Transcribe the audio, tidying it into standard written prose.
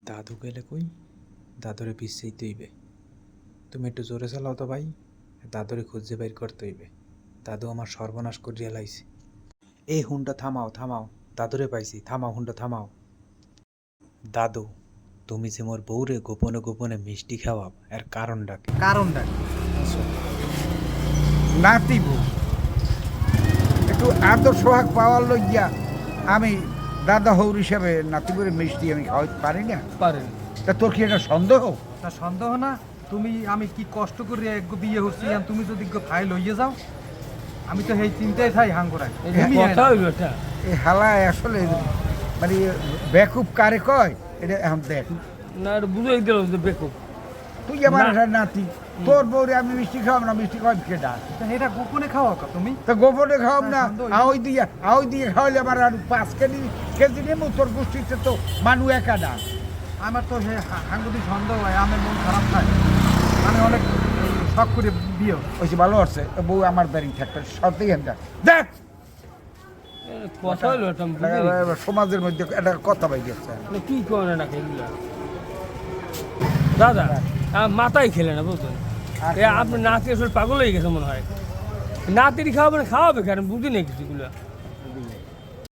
দাদু গেলে কই? দাদুরে পিছাইতে হইবে। তুমি একটু জোরে চালাও তো ভাই, দাদুরে খুঁজে বের করতে হইবে। দাদু আমার সর্বনাশ করিয়া লাইছে। এই হুন্ডা থামাও থামাও, দাদুরে পাইছি, থামাও হুন্ডা থামাও। দাদু, তুমি যে মোর বউরে গোপনে গোপনে মিষ্টি খাওয়াব, এর কারণটা কি? কারণটা নাতি বউ একটু আদর সোহাগ পাওয়ার লইয়া আমি দাদা হৌর হিসাবে নাতি করে মিষ্টি আমি খাওয়াইতে পারি না। পারেন তা তোর কি এটা সন্দেহ? তা সন্দেহ না। তুমি আমি কি কষ্ট করে এক বিয়ে করছি আর তুমি যদি ফাইল লইয়ে যাও, আমি তো সেই চিন্তায় থাই হাঙ্গরাই কথা হইল এটা। এই হালায় আসলে মানে বেকুব কারে কয় এটা এখন দেখ। না এটা বুঝাই দিল যে বেকুব। তুই আমার একটা নাতি, তোর বউরে আমি মিষ্টি খাওয়াব না, মিষ্টি খাওয়াব কেটা? এটা গোপনে খাওয়া তুমি। তা গোপনে খাওয়াব না, সন্দেহ। আওই দিয়ে খাওয়ালে আমার আর 5 কেজি নেবো। তোর গোষ্ঠীতে তো মানু একা না। আমার তো সে হাঙ্গুদি সন্দেহ হয়, আমার মন খারাপ থাকে। আমি অনেক শখ করে বিয়ে। ওই যে ভালো আছে বউ আমার বাড়ি থাকবে সত্যি দেখ। কথা হইল এটা আমি বুঝি নাই। সমাজের মধ্যে একটা কথা পাই গেছে। মানে কি করে না এগুলা দাদা, মাথায় খেলে না বুঝলেন। আপনার নাতি আসলে পাগল হয়ে গেছে মনে হয়। নাতির খাওয়াবেন, খাওয়াবে কেন বুঝি নেই কিছুগুলো।